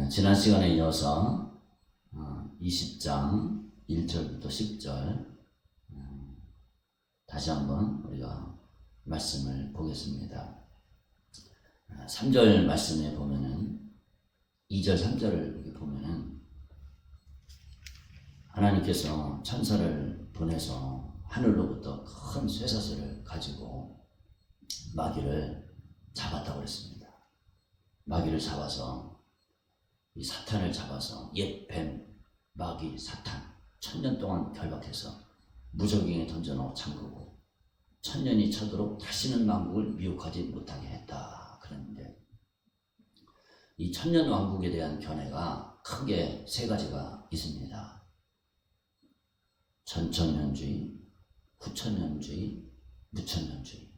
지난 시간에 이어서 20장 1절부터 10절 다시 한번 우리가 말씀을 보겠습니다. 3절 말씀에 보면은 2절 3절을 이렇게 보면은 하나님께서 천사를 보내서 하늘로부터 큰 쇠사슬을 가지고 마귀를 잡았다고 그랬습니다. 마귀를 잡아서 이 사탄을 잡아서 옛 뱀, 마귀, 사탄 1000년 동안 결박해서 무저갱에 던져놓고 잠그고 1000년이 차도록 다시는 만국을 미혹하지 못하게 했다 그랬는데, 이 1000년 왕국에 대한 견해가 크게 세 가지가 있습니다. 전천년주의, 후천년주의, 무천년주의.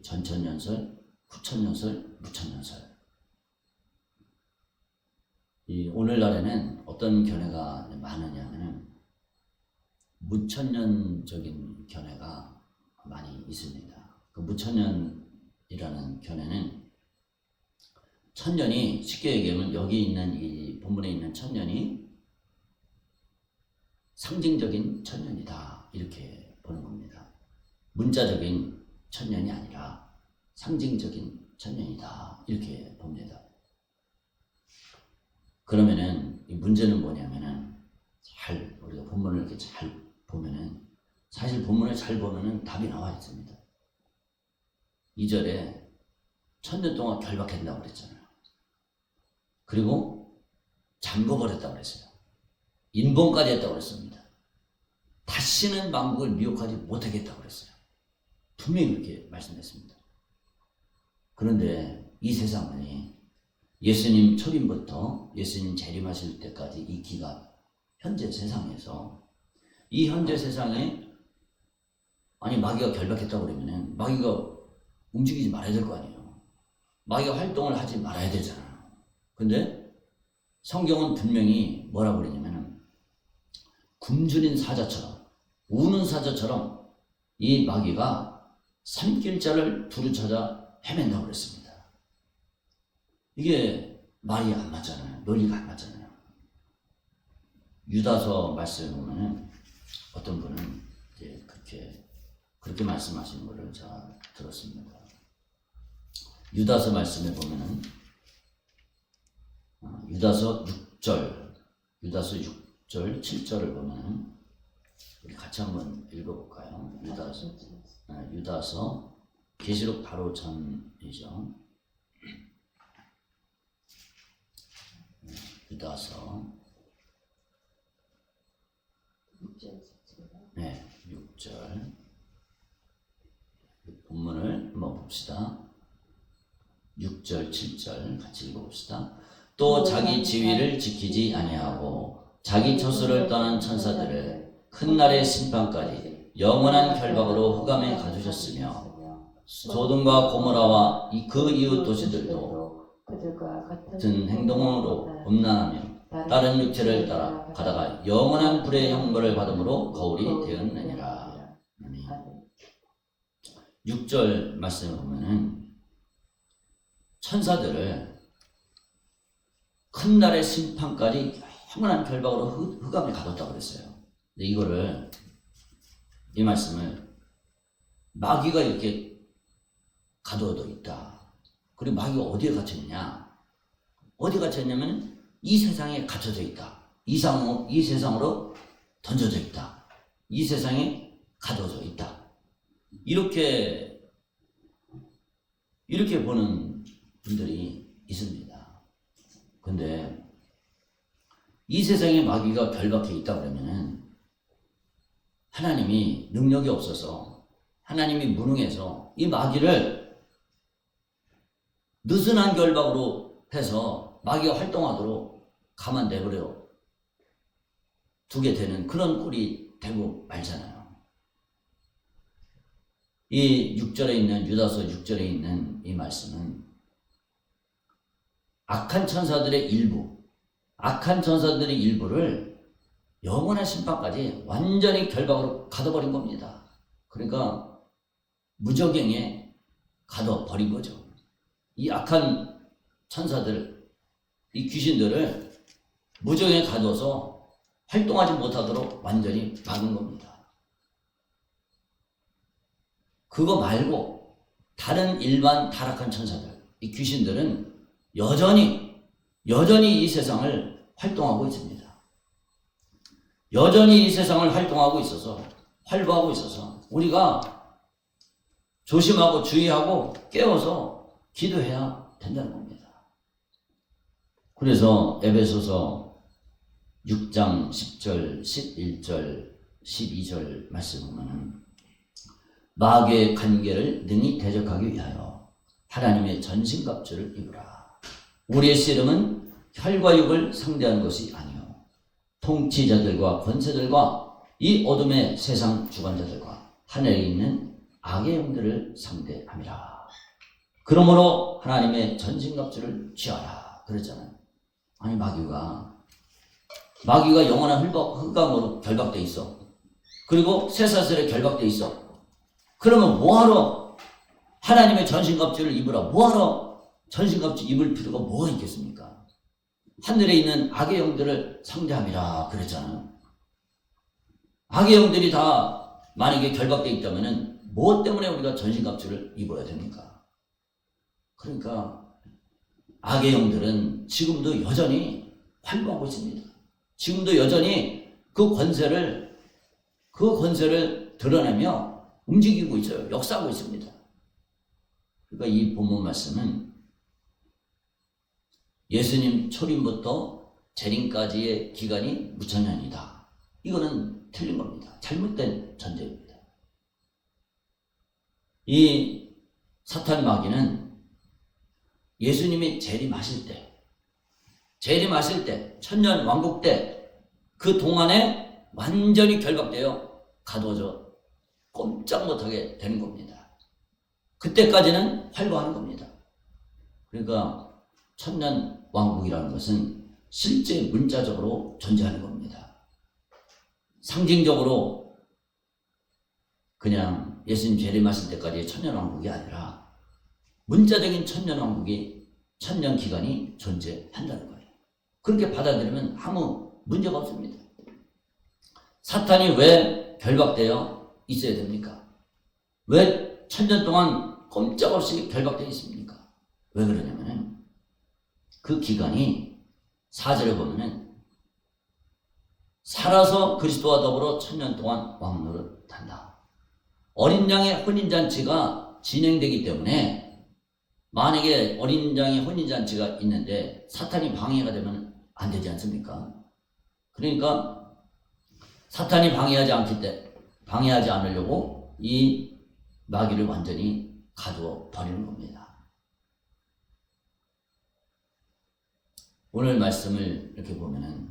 전천년설, 후천년설, 무천년설. 이 오늘날에는 어떤 견해가 많으냐면은 무천년적인 견해가 많이 있습니다. 그 무천년이라는 견해는 천년이, 쉽게 얘기하면 여기 있는 이 본문에 있는 천년이 상징적인 천년이다 이렇게 보는 겁니다. 문자적인 천년이 아니라 상징적인 천년이다 이렇게 봅니다. 그러면은 이 문제는 뭐냐면은 우리가 본문을 이렇게 잘 보면은, 사실 본문을 잘 보면은 답이 나와 있습니다. 2절에 1000년 동안 결박했다고 그랬잖아요. 그리고 잠궈버렸다고 그랬어요. 인봉까지 했다고 그랬습니다. 다시는 만국을 미혹하지 못하겠다고 그랬어요. 분명히 그렇게 말씀했습니다. 그런데 이 세상은 예수님 초림부터 예수님 재림하실 때까지 이 기간, 현재 세상에서, 이 현재 세상에 마귀가 결박했다고 그러면은 마귀가 움직이지 말아야 될 거 아니에요. 마귀가 활동을 하지 말아야 되잖아요. 근데 성경은 분명히 뭐라고 그러냐면은 굶주린 사자처럼, 우는 사자처럼 이 마귀가 산길자를 두루찾아 헤맨다고 그랬습니다. 이게 말이 안 맞잖아요. 논리가 안 맞잖아요. 유다서 말씀에 보면은 어떤 분은 이제 그렇게 말씀하시는 것을 제가 들었습니다. 유다서 말씀에 보면은 유다서 6절, 7절을 보면은 우리 같이 한번 읽어볼까요? 유다서 계시록 바로 전이죠. 유다서 6절 본문을 한번 봅시다. 6절 7절 같이 읽어봅시다. 또 자기 지위를 지키지 아니하고 자기 처소를 떠난 천사들을 큰 날의 심판까지 영원한 결박으로 흑암에 가두셨으며, 소돔과 고모라와 그 이웃 도시들도 같은 행동으로 음란하며 다른 육체를 따라 가다가 영원한 불의 형벌을 받음으로 거울이 되었느니라. 6절 말씀을 보면은 천사들을 큰 날의 심판까지 영원한 결박으로 흑암에 가뒀다고 그랬어요. 근데 이 말씀을 마귀가 이렇게 가둬져 있다. 그리고 마귀가 어디에 갇혀있냐? 어디 갇혀있냐면 이 세상에 갇혀져 있다. 이 세상으로 던져져 있다. 이 세상에 가둬져 있다. 이렇게 보는 분들이 있습니다. 근데 이 세상에 마귀가 결박해 있다 그러면은 하나님이 능력이 없어서, 하나님이 무능해서 이 마귀를 느슨한 결박으로 해서 마귀가 활동하도록 가만 내버려 두게 되는 그런 꼴이 되고 말잖아요. 이 6절에 있는, 유다서 6절에 있는 이 말씀은 악한 천사들의 일부를 영원한 심판까지 완전히 결박으로 가둬버린 겁니다. 그러니까 무저갱에 가둬버린 거죠. 이 악한 천사들, 이 귀신들을 무정에 가둬서 활동하지 못하도록 완전히 막은 겁니다. 그거 말고 다른 일반 타락한 천사들, 이 귀신들은 여전히 이 세상을 활동하고 있습니다. 여전히 이 세상을 활동하고 있어서, 활보하고 있어서 우리가 조심하고 주의하고 깨워서 기도해야 된다는 겁니다. 그래서 에베소서 6장 10절, 11절, 12절 말씀 보면은 마귀의 관계를 능히 대적하기 위하여 하나님의 전신갑주를 입으라. 우리의 씨름은 혈과 육을 상대하는 것이 아니요 통치자들과 권세들과 이 어둠의 세상 주관자들과 하늘에 있는 악의 영들을 상대함이라. 그러므로 하나님의 전신갑주를 취하라 그랬잖아요. 아니 마귀가 영원한 흑암으로 결박돼 있어. 그리고 쇠사슬에 결박돼 있어. 그러면 뭐하러 하나님의 전신갑주를 입으라. 뭐하러 전신갑주 입을 필요가 뭐가 있겠습니까? 하늘에 있는 악의 영들을 상대함이라 그랬잖아요. 악의 영들이 다 만약에 결박되어 있다면 무엇 때문에 우리가 전신갑주를 입어야 됩니까? 그러니까 악의 영들은 지금도 여전히 활동하고 있습니다. 지금도 여전히 그 권세를 드러내며 움직이고 있어요. 역사하고 있습니다. 그러니까 이 본문 말씀은 예수님 초림부터 재림까지의 기간이 무천년이다. 이거는 틀린 겁니다. 잘못된 전제입니다. 이 사탄 마귀는 예수님이 재림하실 때 천년 왕국 때 그 동안에 완전히 결박되어 가두어져 꼼짝 못하게 되는 겁니다. 그때까지는 활보하는 겁니다. 그러니까 천년 왕국이라는 것은 실제 문자적으로 존재하는 겁니다. 상징적으로 그냥 예수님 재림하실 때까지의 천년 왕국이 아니라 문자적인 천년 왕국이 천년 기간이 존재한다는 거예요. 그렇게 받아들이면 아무 문제가 없습니다. 사탄이 왜 결박되어 있어야 됩니까? 왜 천년 동안 꼼짝없이 결박되어 있습니까? 왜 그러냐면은 그 기간이 4절에 보면은 살아서 그리스도와 더불어 천년 동안 왕노릇 한다. 어린 양의 혼인잔치가 진행되기 때문에 만약에 어린 양의 혼인잔치가 있는데 사탄이 방해가 되면 안 되지 않습니까? 그러니까 사탄이 방해하지 않으려고 이 마귀를 완전히 가두어 버리는 겁니다. 오늘 말씀을 이렇게 보면은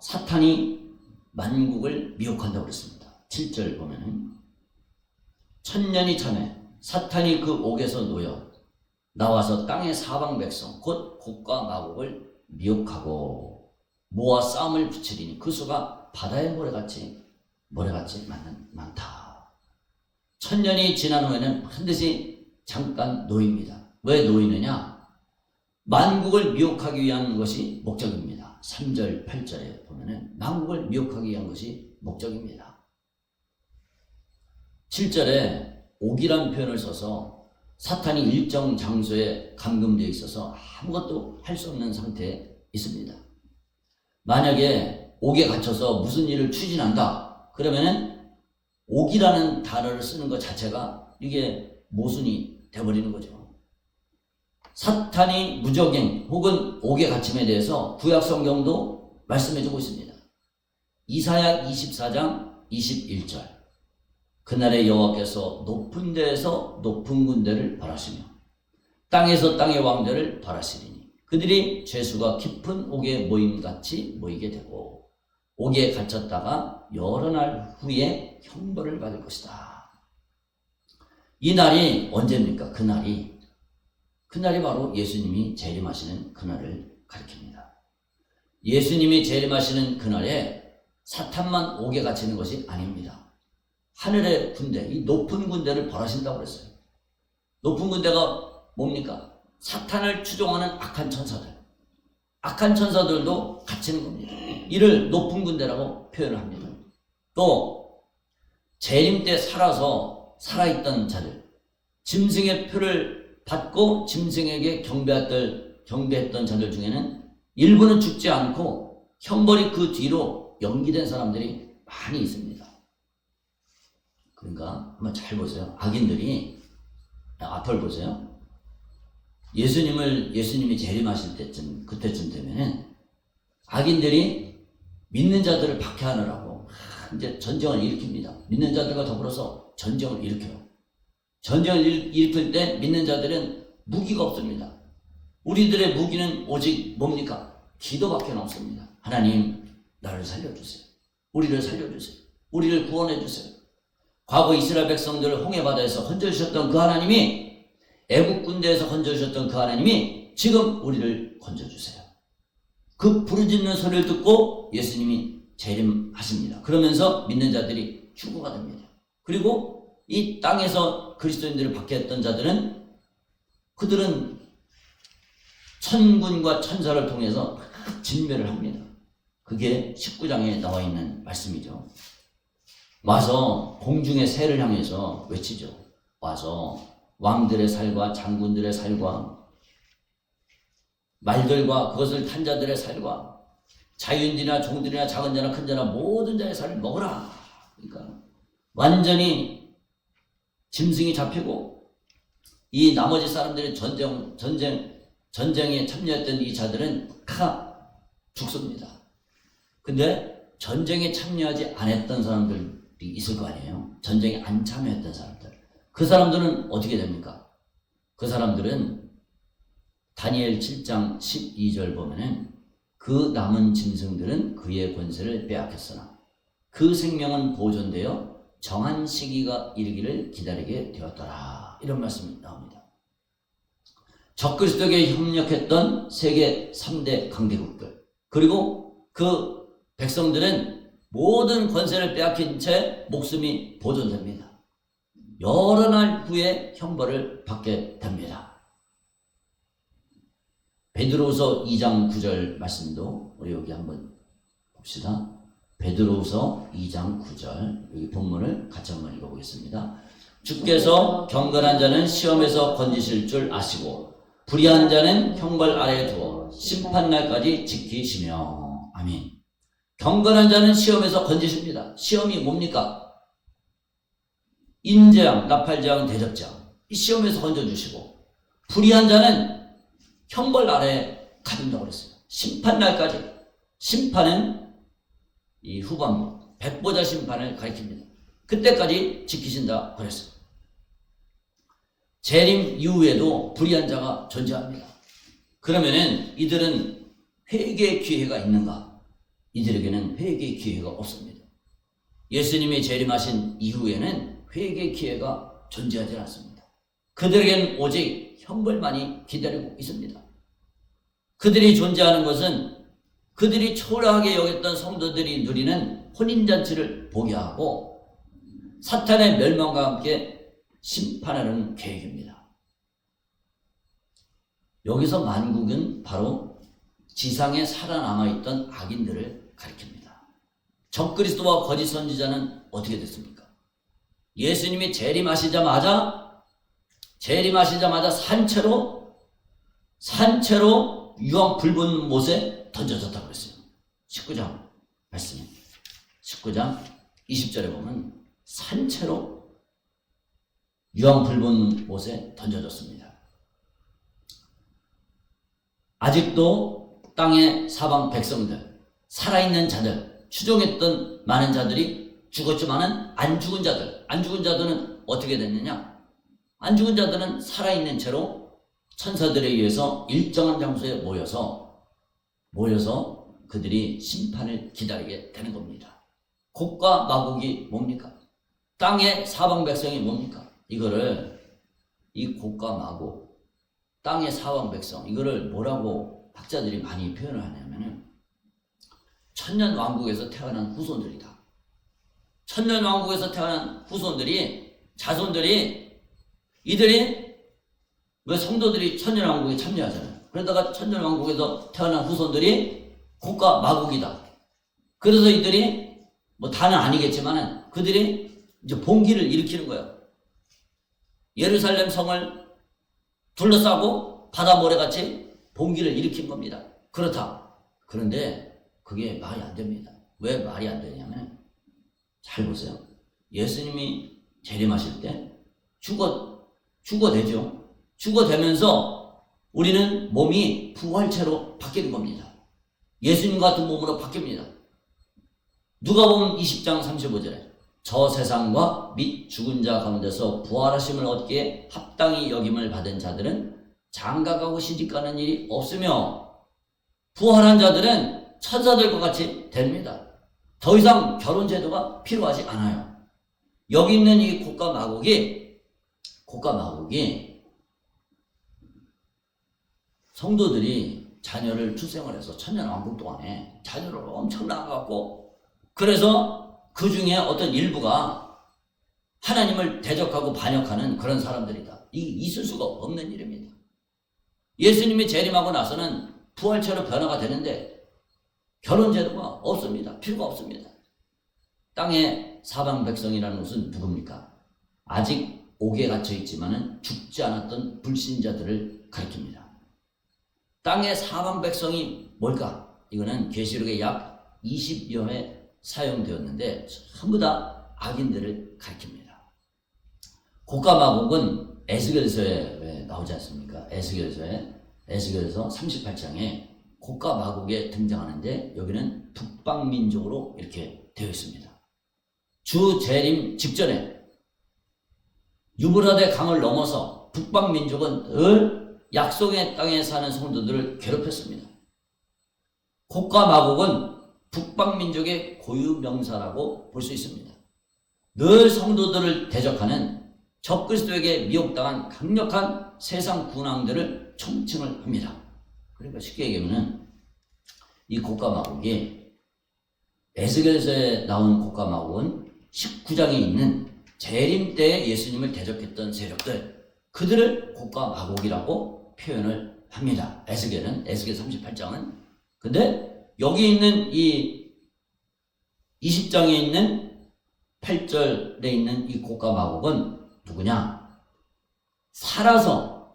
사탄이 만국을 미혹한다고 그랬습니다. 7절 보면은 천년이 참에 사탄이 그 옥에서 놓여 나와서 땅의 사방 백성 곧 곡과 마곡을 미혹하고 모아 싸움을 붙이리니 그 수가 바다의 모래같이 많다. 천년이 지난 후에는 반드시 잠깐 놓입니다. 왜 놓이느냐? 만국을 미혹하기 위한 것이 목적입니다. 3절 8절에 보면은 만국을 미혹하기 위한 것이 목적입니다. 7절에 옥이란 표현을 써서 사탄이 일정 장소에 감금되어 있어서 아무것도 할 수 없는 상태에 있습니다. 만약에 옥에 갇혀서 무슨 일을 추진한다 그러면은 옥이라는 단어를 쓰는 것 자체가 이게 모순이 돼버리는 거죠. 사탄이 무적행 혹은 옥에 갇힘에 대해서 구약 성경도 말씀해주고 있습니다. 이사야 24장 21절 그날에 여호와께서 높은 데에서 높은 군대를 벌하시며 땅에서 땅의 왕들을 벌하시리니 그들이 죄수가 깊은 옥에 모임같이 모이게 되고 옥에 갇혔다가 여러 날 후에 형벌을 받을 것이다. 이 날이 언제입니까? 그날이 바로 예수님이 재림하시는 그날을 가리킵니다. 예수님이 재림하시는 그날에 사탄만 옥에 갇히는 것이 아닙니다. 하늘의 군대, 이 높은 군대를 벌하신다고 그랬어요. 높은 군대가 뭡니까? 사탄을 추종하는 악한 천사들, 악한 천사들도 갇히는 겁니다. 이를 높은 군대라고 표현을 합니다. 또 재림 때 살아있던 자들, 짐승의 표를 받고 짐승에게 경배했던 자들 중에는 일부는 죽지 않고 형벌이 그 뒤로 연기된 사람들이 많이 있습니다. 그러니까 한번 잘 보세요. 악인들이 앞을 보세요. 예수님이 재림하실 때쯤, 그때쯤 되면은 악인들이 믿는 자들을 박해하느라고 이제 전쟁을 일으킵니다. 믿는 자들과 더불어서 전쟁을 일으켜요. 전쟁을 일으킬 때 믿는 자들은 무기가 없습니다. 우리들의 무기는 오직 뭡니까? 기도밖에 없습니다. 하나님, 나를 살려주세요. 우리를 살려주세요. 우리를 구원해주세요. 과거 이스라엘 백성들을 홍해바다에서 건져주셨던 그 하나님이, 애국 군대에서 건져주셨던 그 하나님이 지금 우리를 건져주세요. 그 부르짖는 소리를 듣고 예수님이 재림하십니다. 그러면서 믿는 자들이 휴거가 됩니다. 그리고 이 땅에서 그리스도인들을 박해했던 자들은, 그들은 천군과 천사를 통해서 진멸을 합니다. 그게 19장에 나와 있는 말씀이죠. 와서 공중의 새를 향해서 외치죠. 와서 왕들의 살과 장군들의 살과 말들과 그것을 탄 자들의 살과 자유인들이나 종들이나 작은 자나 큰 자나 모든 자의 살을 먹으라. 그러니까 완전히 짐승이 잡히고 이 나머지 사람들이 전쟁에 참여했던 이 자들은 다 죽습니다. 근데 전쟁에 참여하지 않았던 사람들이 있을 거 아니에요. 전쟁에 안 참여했던 사람들. 그 사람들은 어떻게 됩니까? 그 사람들은 다니엘 7장 12절 보면은 그 남은 짐승들은 그의 권세를 빼앗겼으나 그 생명은 보존되어 정한 시기가 이르기를 기다리게 되었더라. 이런 말씀이 나옵니다. 적그리스도에게 협력했던 세계 3대 강대국들, 그리고 그 백성들은 모든 권세를 빼앗긴 채 목숨이 보존됩니다. 여러 날 후에 형벌을 받게 됩니다. 베드로후서 2장 9절 말씀도 우리 여기 한번 봅시다. 베드로후서 2장 9절, 여기 본문을 같이 한번 읽어보겠습니다. 주께서 경건한 자는 시험에서 건지실 줄 아시고 불의한 자는 형벌 아래에 두어 심판날까지 지키시며. 아멘. 경건한 자는 시험에서 건지십니다. 시험이 뭡니까? 인재왕, 나팔재왕, 대접재왕, 이 시험에서 건져주시고, 불의한 자는 형벌 아래에 가둔다고 그랬어요. 심판날까지. 심판은 이 후반부 백보자 심판을 가리킵니다. 그때까지 지키신다 그랬어요. 재림 이후에도 불의한 자가 존재합니다. 그러면은 이들은 회개의 기회가 있는가? 이들에게는 회개의 기회가 없습니다. 예수님이 재림하신 이후에는 회개의 기회가 존재하지 않습니다. 그들에게는 오직 형벌만이 기다리고 있습니다. 그들이 존재하는 것은 그들이 초라하게 여겼던 성도들이 누리는 혼인잔치를 보게 하고 사탄의 멸망과 함께 심판하는 계획입니다. 여기서 만국은 바로 지상에 살아남아있던 악인들을 가리킵니다. 적그리스도와 거짓 선지자는 어떻게 됐습니까? 예수님이 재림하시자마자 산채로 유황 붉은 못에 던져졌다고 했어요. 19장 말씀에 19장 20절에 보면 산채로 유황 붉은 못에 던져졌습니다. 아직도 땅의 사방 백성들, 살아있는 자들, 추종했던 많은 자들이 죽었지만은 안 죽은 자들은 어떻게 됐느냐? 안 죽은 자들은 살아있는 채로 천사들에 의해서 일정한 장소에 모여서 그들이 심판을 기다리게 되는 겁니다. 곡과 마곡이 뭡니까? 땅의 사방 백성이 뭡니까? 이 곡과 마곡, 땅의 사방 백성, 이거를 뭐라고 학자들이 많이 표현을 하냐면은 천년 왕국에서 태어난 후손들이다. 천년 왕국에서 태어난 자손들이, 이들이 왜 성도들이 천년 왕국에 참여하잖아요. 그러다가 천년왕국에서 태어난 후손들이 고가 마국이다. 그래서 이들이 뭐 다는 아니겠지만은 그들이 이제 봉기를 일으키는 거예요. 예루살렘 성을 둘러싸고 바다 모래같이 봉기를 일으킨 겁니다. 그렇다. 그런데 그게 말이 안 됩니다. 왜 말이 안 되냐면 잘 보세요. 예수님이 재림하실 때 죽어되죠. 죽어되면서 우리는 몸이 부활체로 바뀌는 겁니다. 예수님 같은 몸으로 바뀝니다. 누가복음 20장 35절에 저 세상과 및 죽은 자 가운데서 부활하심을 얻기에 합당히 여김을 받은 자들은 장가가고 시집가는 일이 없으며 부활한 자들은 천사들과 같이 됩니다. 더 이상 결혼 제도가 필요하지 않아요. 여기 있는 이 고가 마국이 성도들이 자녀를 출생을 해서 천년왕국 동안에 자녀를 엄청 낳아갖고 그래서 그 중에 어떤 일부가 하나님을 대적하고 반역하는 그런 사람들이다. 이게 있을 수가 없는 일입니다. 예수님이 재림하고 나서는 부활체로 변화가 되는데 결혼 제도가 없습니다. 필요가 없습니다. 땅의 사방 백성이라는 것은 누굽니까? 아직 옥에 갇혀 있지만은 죽지 않았던 불신자들을 가리킵니다. 땅의 사방 백성이 뭘까? 이거는 계시록에 약 20여 회 사용되었는데 전부 다 악인들을 가리킵니다. 고가 마국은 에스겔서에 나오지 않습니까? 에스겔서 38장에 고가 마국에 등장하는데 여기는 북방민족으로 이렇게 되어 있습니다. 주 재림 직전에 유브라데 강을 넘어서 북방민족은 늘 약속의 땅에 사는 성도들을 괴롭혔습니다. 고가 마국은 북방민족의 고유명사라고 볼 수 있습니다. 늘 성도들을 대적하는 적그리스도에게 미혹당한 강력한 세상 군왕들을 총칭을 합니다. 그러니까 쉽게 얘기하면 이 고가 마국이 에스겔서에 나온 고가 마국은 19장에 있는 재림 때에 예수님을 대적했던 세력들, 그들을 고가 마국이라고 표현을 합니다. 에스겔 38장은. 근데 여기 있는 이 20장에 있는 8절에 있는 이 고가 마국은 누구냐? 살아서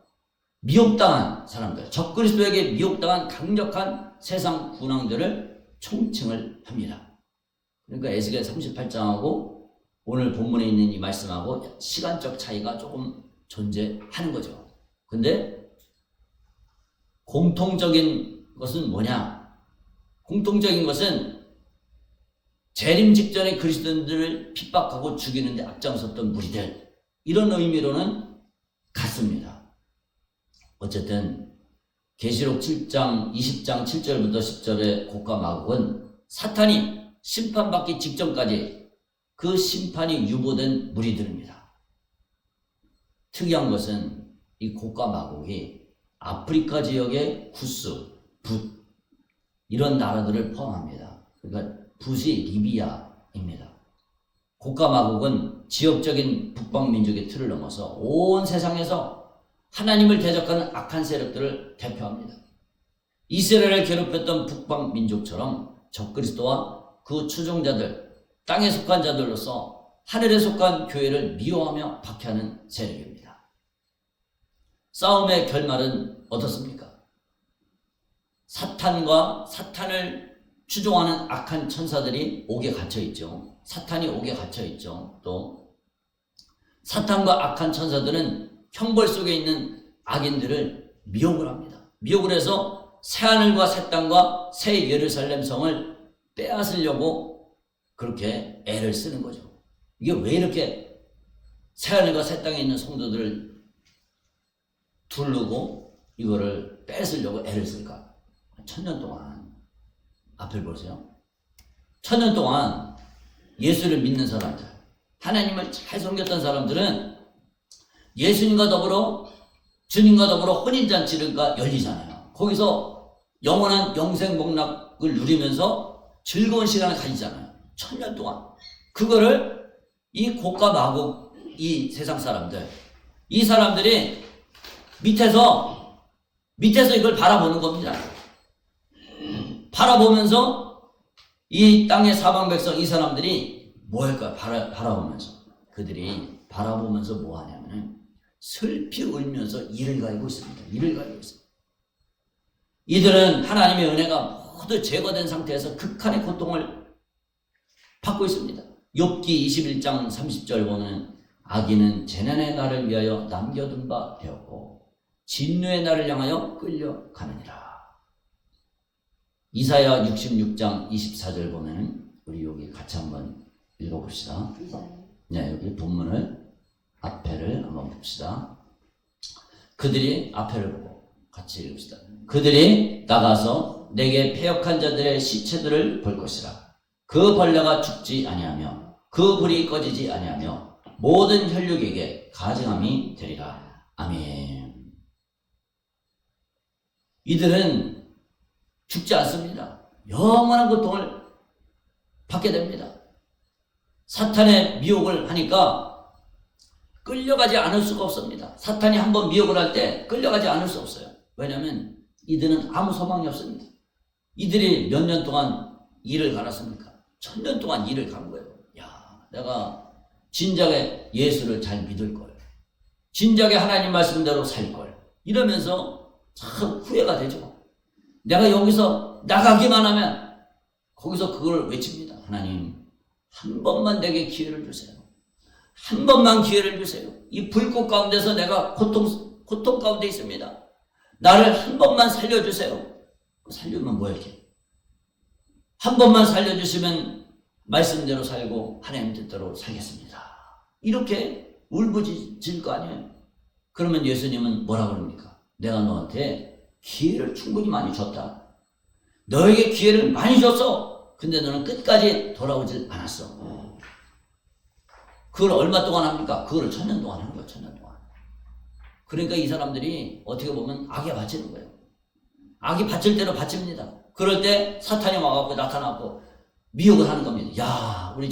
미혹당한 사람들, 적그리스도에게 미혹당한 강력한 세상 군왕들을 총칭을 합니다. 그러니까 에스겔 38장하고 오늘 본문에 있는 이 말씀하고 시간적 차이가 조금 존재하는 거죠. 근데 공통적인 것은 뭐냐? 공통적인 것은 재림 직전에 그리스도인들을 핍박하고 죽이는데 앞장섰던 무리들, 이런 의미로는 같습니다. 어쨌든 계시록 7장 20장 7절부터 10절의 고가 마국은 사탄이 심판받기 직전까지 그 심판이 유보된 무리들입니다. 특이한 것은 이 고가 마국이 아프리카 지역의 구스, 붓 이런 나라들을 포함합니다. 그러니까 붓이 리비아입니다. 고가 마국은 지역적인 북방민족의 틀을 넘어서 온 세상에서 하나님을 대적하는 악한 세력들을 대표합니다. 이스라엘을 괴롭혔던 북방민족처럼 적그리스도와 그 추종자들, 땅에 속한 자들로서 하늘에 속한 교회를 미워하며 박해하는 세력입니다. 싸움의 결말은 어떻습니까? 사탄과 사탄을 추종하는 악한 천사들이 옥에 갇혀있죠. 사탄이 옥에 갇혀있죠. 또 사탄과 악한 천사들은 형벌 속에 있는 악인들을 미혹을 합니다. 미혹을 해서 새하늘과 새 땅과 새 예루살렘 성을 빼앗으려고 그렇게 애를 쓰는 거죠. 이게 왜 이렇게 새하늘과 새 땅에 있는 성도들을 두르고 이거를 뺏으려고 애를 쓸까? 1000년 동안 앞을 보세요. 1000년 동안 예수를 믿는 사람들, 하나님을 잘 섬겼던 사람들은 예수님과 더불어 주님과 더불어 혼인잔치가 열리잖아요. 거기서 영원한 영생복락을 누리면서 즐거운 시간을 가지잖아요. 1000년 동안. 그거를 이 고가 마국, 이 세상 사람들, 이 사람들이 밑에서 밑에서 이걸 바라보는 겁니다. 바라보면서 이 땅의 사방 백성 이 사람들이 뭐 할까요? 바라보면서 그들이 바라보면서 뭐 하냐면은 슬피 울면서 이를 갈고 있습니다. 이를 갈고 있습니다. 이들은 하나님의 은혜가 모두 제거된 상태에서 극한의 고통을 받고 있습니다. 욥기 21장 30절 보면 악인은 재난의 날을 위하여 남겨둔 바 되었고 진노의 날을 향하여 끌려가느니라. 이사야 66장 24절 보면 우리 여기 같이 한번 읽어봅시다. 네, 여기 본문을 앞에를 한번 봅시다. 그들이 앞에를 보고 같이 읽읍시다. 그들이 나가서 내게 패역한 자들의 시체들을 볼 것이라. 그 벌레가 죽지 아니하며 그 불이 꺼지지 아니하며 모든 혈육에게 가증함이 되리라. 아멘. 이들은 죽지 않습니다. 영원한 고통을 받게 됩니다. 사탄의 미혹을 하니까 끌려가지 않을 수가 없습니다. 사탄이 한번 미혹을 할 때 끌려가지 않을 수 없어요. 왜냐하면 이들은 아무 소망이 없습니다. 이들이 몇 년 동안 일을 갈았습니까? 1000년 동안 일을 간 거예요. 야, 내가 진작에 예수를 잘 믿을 걸. 진작에 하나님 말씀대로 살 걸. 이러면서 참 후회가 되죠. 내가 여기서 나가기만 하면 거기서 그걸 외칩니다. 하나님, 한 번만 내게 기회를 주세요. 한 번만 기회를 주세요. 이 불꽃 가운데서 내가 고통 가운데 있습니다. 나를 한 번만 살려주세요. 살려면 뭐 이렇게? 한 번만 살려주시면 말씀대로 살고 하나님 뜻대로 살겠습니다. 이렇게 울부짖을 거 아니에요. 그러면 예수님은 뭐라 그럽니까? 내가 너한테 기회를 충분히 많이 줬다. 너에게 기회를 많이 줬어. 근데 너는 끝까지 돌아오질 않았어. 그걸 얼마 동안 합니까? 그걸 1000년 동안 하는 거예요. 1000년 동안. 그러니까 이 사람들이 어떻게 보면 악에 바치는 거예요. 악이 바칠 대로 바칩니다. 그럴 때 사탄이 와갖고 나타나고 미혹을 하는 겁니다. 야, 우리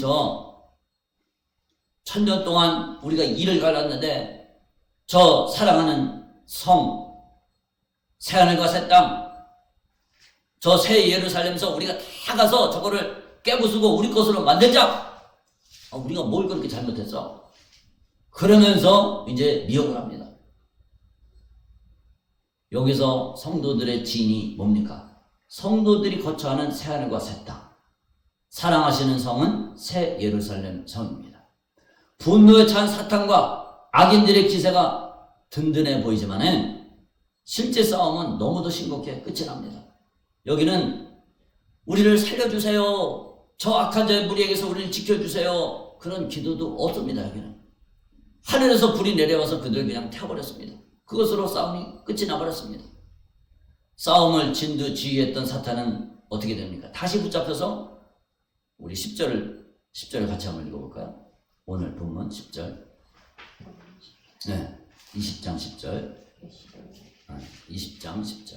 1000년 동안 우리가 이를 갈랐는데 저 사랑하는 성, 새하늘과 새 땅, 저 새 예루살렘에서 우리가 다 가서 저거를 깨부수고 우리 것으로 만들자. 우리가 뭘 그렇게 잘못했어? 그러면서 이제 미혹을 합니다. 여기서 성도들의 진이 뭡니까? 성도들이 거처하는 새하늘과 새 땅, 사랑하시는 성은 새 예루살렘 성입니다. 분노에 찬 사탄과 악인들의 기세가 든든해 보이지만은 실제 싸움은 너무도 심각해 끝이 납니다. 여기는 우리를 살려주세요. 저 악한 자의 무리에게서 우리를 지켜주세요. 그런 기도도 없습니다. 여기는 하늘에서 불이 내려와서 그들을 그냥 태워버렸습니다. 그것으로 싸움이 끝이 나버렸습니다. 싸움을 진두지휘했던 사탄은 어떻게 됩니까? 다시 붙잡혀서 우리 10절을 같이 한번 읽어볼까요? 오늘 본문 10절. 네, 20장 10절. 20장 10절.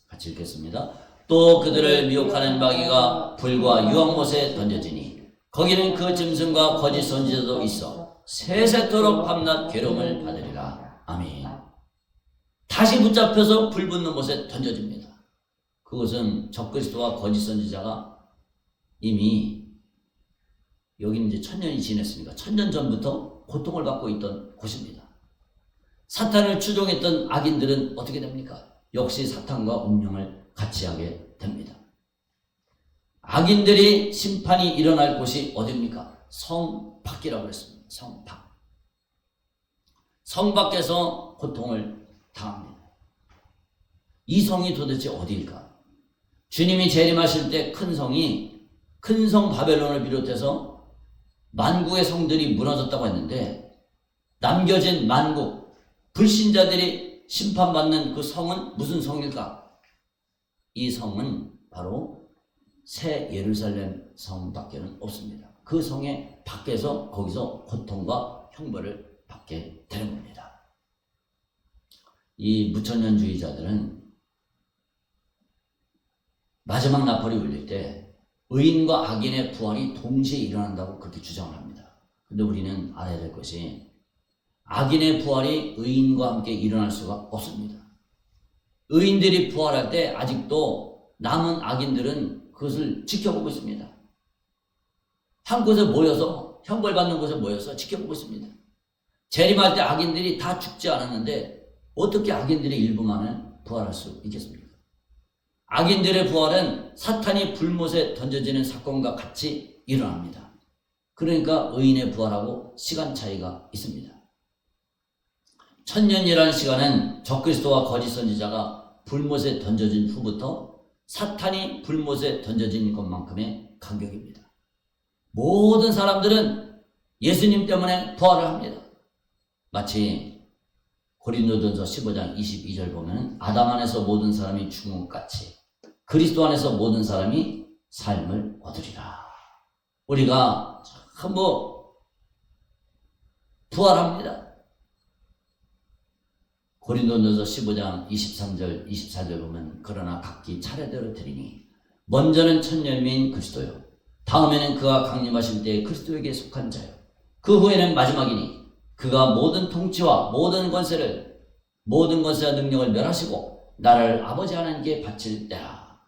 같이 읽겠습니다. 또 그들을 미혹하는 마귀가 불과 유황못에 던져지니 거기는 그 짐승과 거짓 선지자도 있어 세세토록 밤낮 괴로움을 받으리라. 아멘. 다시 붙잡혀서 불 붙는 못에 던져집니다. 그것은 적그리스도와 거짓 선지자가 이미 여기는 이제 1000년이 지났으니까 1000년 전부터 고통을 받고 있던 곳입니다. 사탄을 추종했던 악인들은 어떻게 됩니까? 역시 사탄과 운명을 같이 하게 됩니다. 악인들이 심판이 일어날 곳이 어디입니까? 성 밖이라고 했습니다. 성 밖. 성 밖에서 고통을 당합니다. 이 성이 도대체 어디일까? 주님이 재림하실 때 큰 성이 큰 성 바벨론을 비롯해서 만국의 성들이 무너졌다고 했는데 남겨진 만국 불신자들이 심판받는 그 성은 무슨 성일까? 이 성은 바로 새 예루살렘 성밖에는 없습니다. 그 성의 밖에서 거기서 고통과 형벌을 받게 되는 겁니다. 이 무천년주의자들은 마지막 나팔이 울릴 때 의인과 악인의 부활이 동시에 일어난다고 그렇게 주장을 합니다. 근데 우리는 알아야 될 것이 악인의 부활이 의인과 함께 일어날 수가 없습니다. 의인들이 부활할 때 아직도 남은 악인들은 그것을 지켜보고 있습니다. 한 곳에 모여서 형벌받는 곳에 모여서 지켜보고 있습니다. 재림할 때 악인들이 다 죽지 않았는데 어떻게 악인들의 일부만은 부활할 수 있겠습니까? 악인들의 부활은 사탄이 불못에 던져지는 사건과 같이 일어납니다. 그러니까 의인의 부활하고 시간 차이가 있습니다. 천년이라는 시간은 적그리스도와 거짓 선지자가 불못에 던져진 후부터 사탄이 불못에 던져진 것만큼의 간격입니다. 모든 사람들은 예수님 때문에 부활을 합니다. 마치 고린도전서 15장 22절 보면 아담 안에서 모든 사람이 죽은 것 같이 그리스도 안에서 모든 사람이 삶을 얻으리라. 우리가 전부 부활합니다. 고린도전서 15장 23절 24절 보면 그러나 각기 차례대로 드리니 먼저는 첫 열매인 그리스도요 다음에는 그가 강림하실 때에 그리스도에게 속한 자요 그 후에는 마지막이니 그가 모든 통치와 모든 권세와 능력을 멸하시고 나를 아버지 하나님께 바칠 때라.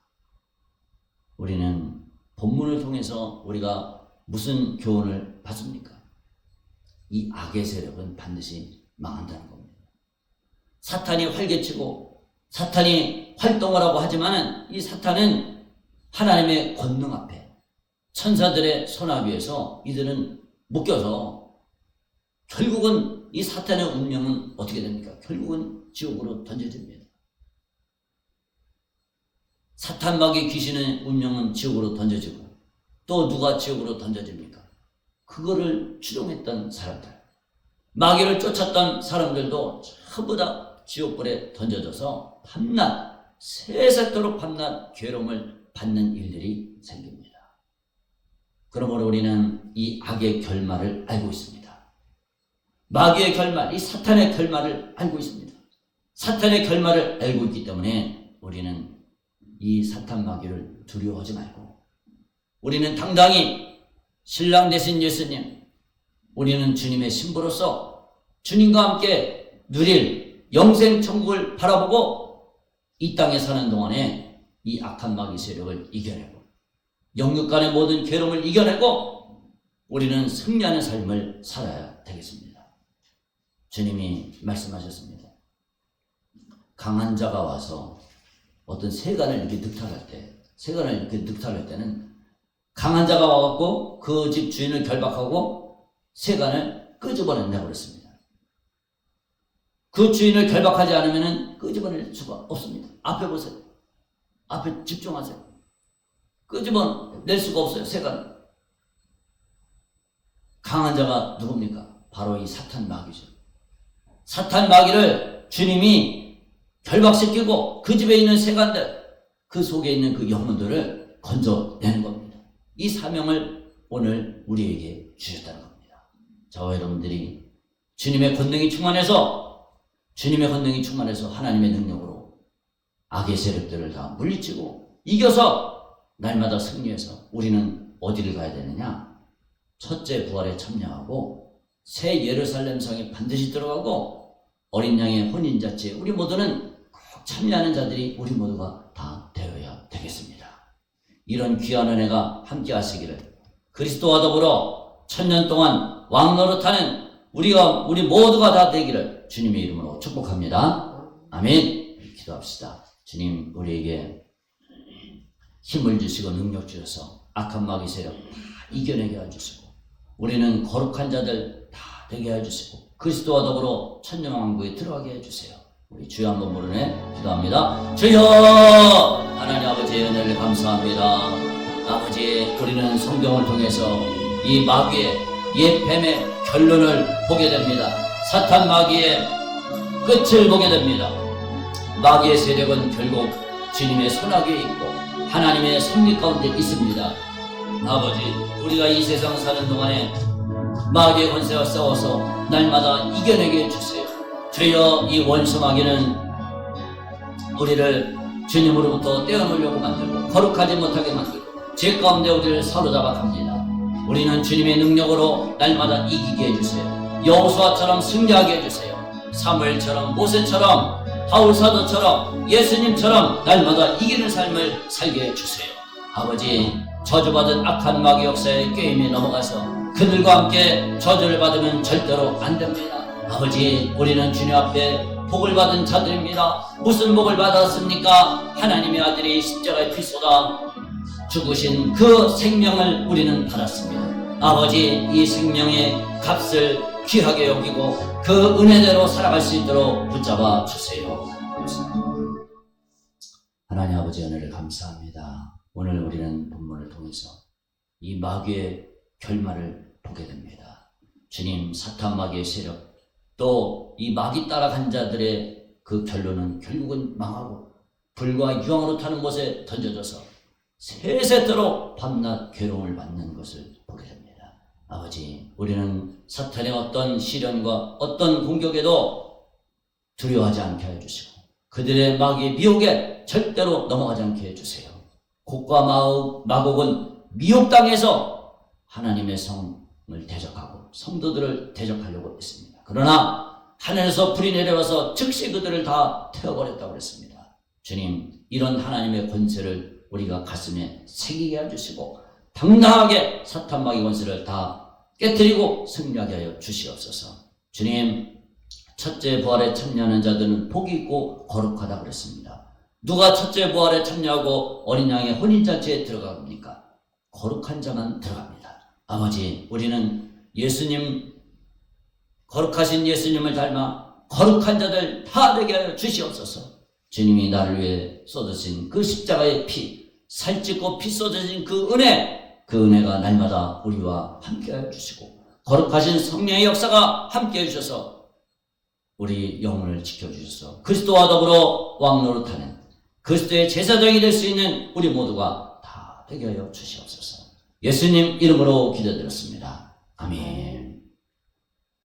우리는 본문을 통해서 우리가 무슨 교훈을 받습니까? 이 악의 세력은 반드시 망한다는 겁니다. 사탄이 활개치고 사탄이 활동을 하고 하지만 이 사탄은 하나님의 권능 앞에 천사들의 손아귀에서 이들은 묶여서 결국은 이 사탄의 운명은 어떻게 됩니까? 결국은 지옥으로 던져집니다. 사탄마귀 귀신의 운명은 지옥으로 던져지고 또 누가 지옥으로 던져집니까? 그거를 추종했던 사람들, 마귀를 쫓았던 사람들도 전부 다 지옥불에 던져져서 밤낮 새색도록 밤낮 괴로움을 받는 일들이 생깁니다. 그러므로 우리는 이 악의 결말을 알고 있습니다. 마귀의 결말, 이 사탄의 결말을 알고 있습니다. 사탄의 결말을 알고 있기 때문에 우리는 이 사탄 마귀를 두려워하지 말고 우리는 당당히 신랑 되신 예수님, 우리는 주님의 신부로서 주님과 함께 누릴 영생 천국을 바라보고 이 땅에 사는 동안에 이 악한 마귀 세력을 이겨내고 영육간의 모든 괴로움을 이겨내고 우리는 승리하는 삶을 살아야 되겠습니다. 주님이 말씀하셨습니다. 강한 자가 와서 어떤 세간을 이렇게 늑탈할 때는 강한 자가 와갖고 그 집 주인을 결박하고 세간을 끄집어낸다고 그랬습니다. 그 주인을 결박하지 않으면 끄집어낼 수가 없습니다. 앞에 보세요. 앞에 집중하세요. 끄집어낼 수가 없어요. 세간을. 강한 자가 누굽니까? 바로 이 사탄 마귀죠. 사탄 마귀를 주님이 결박시키고 그 집에 있는 세간들, 그 속에 있는 그 영혼들을 건져내는 겁니다. 이 사명을 오늘 우리에게 주셨다는 겁니다. 저와 여러분들이 주님의 권능이 충만해서 하나님의 능력으로 악의 세력들을 다 물리치고 이겨서 날마다 승리해서 우리는 어디를 가야 되느냐? 첫째 부활에 참여하고 새 예루살렘 성에 반드시 들어가고 어린 양의 혼인잔치에 우리 모두는 꼭 참여하는 자들이 우리 모두가 다 되어야 되겠습니다. 이런 귀한 은혜가 함께 하시기를 그리스도와 더불어 천년 동안 왕노릇하는 우리 모두가 다 되기를 주님의 이름으로 축복합니다. 아멘. 기도합시다. 주님, 우리에게 힘을 주시고 능력 주셔서 악한 마귀 세력 다 이겨내게 해주시고 우리는 거룩한 자들 다 되게 해주시고 그리스도와 더불어 천년왕국에 들어가게 해주세요. 우리 주여 한번 부르네 기도합니다. 주여 하나님 아버지의 은혜를 감사합니다. 아버지, 우리는 성경을 통해서 이 마귀의 옛 뱀의 결론을 보게 됩니다. 사탄 마귀의 끝을 보게 됩니다. 마귀의 세력은 결국 주님의 손아귀에 있고 하나님의 섭리 가운데 있습니다. 아버지, 우리가 이 세상 사는 동안에 마귀의 권세와 싸워서 날마다 이겨내게 해주세요. 주여, 이 원수 마귀는 우리를 주님으로부터 떼어놓으려고 만들고 거룩하지 못하게 만들고 죄 가운데 우리를 사로잡아 갑니다. 우리는 주님의 능력으로 날마다 이기게 해주세요. 여호수아처럼 승리하게 해주세요. 사무엘처럼, 모세처럼, 바울사도처럼, 예수님처럼 날마다 이기는 삶을 살게 해주세요. 아버지, 저주받은 악한 마귀 역사의 게임에 넘어가서 그들과 함께 저주를 받으면 절대로 안 됩니다. 아버지, 우리는 주님 앞에 복을 받은 자들입니다. 무슨 복을 받았습니까? 하나님의 아들이 십자가에 피 쏟아 죽으신 그 생명을 우리는 받았습니다. 아버지, 이 생명의 값을 귀하게 여기고 그 은혜대로 살아갈 수 있도록 붙잡아 주세요. 하나님 아버지, 은혜를 감사합니다. 오늘 우리는 본문을 통해서 이 마귀의 결말을 보게 됩니다. 주님, 사탄 마귀의 세력, 또 이 마귀 따라간 자들의 그 결론은 결국은 망하고 불과 유황으로 타는 곳에 던져져서 세세토록 밤낮 괴로움을 받는 것을 보게 됩니다. 아버지, 우리는 사탄의 어떤 시련과 어떤 공격에도 두려워하지 않게 해주시고 그들의 마귀의 미혹에 절대로 넘어가지 않게 해주세요. 곡과 마곡은 미혹당해서 하나님의 성을 대적하고 성도들을 대적하려고 했습니다. 그러나 하늘에서 불이 내려와서 즉시 그들을 다 태워버렸다고 했습니다. 주님, 이런 하나님의 권세를 우리가 가슴에 새기게 해주시고 당당하게 사탄 마귀 권세를 다 깨뜨리고 승리하게 하여 주시옵소서. 주님, 첫째 부활에 참여하는 자들은 복이 있고 거룩하다고 그랬습니다. 누가 첫째 부활에 참여하고 어린 양의 혼인잔치에 들어갑니까? 거룩한 자만 들어갑니다. 아버지, 우리는 예수님, 거룩하신 예수님을 닮아 거룩한 자들 다 되게 하여 주시옵소서. 주님이 나를 위해 쏟으신 그 십자가의 피, 살찌고 피 쏟아진 그 은혜가 날마다 우리와 함께 하여 주시고 거룩하신 성령의 역사가 함께 해주셔서 우리 영혼을 지켜주셔서 그리스도와 더불어 왕노릇하는 그리스도의 제사장이 될 수 있는 우리 모두가 다 되게 하여 주시옵소서. 예수님 이름으로 기도드렸습니다. 아멘.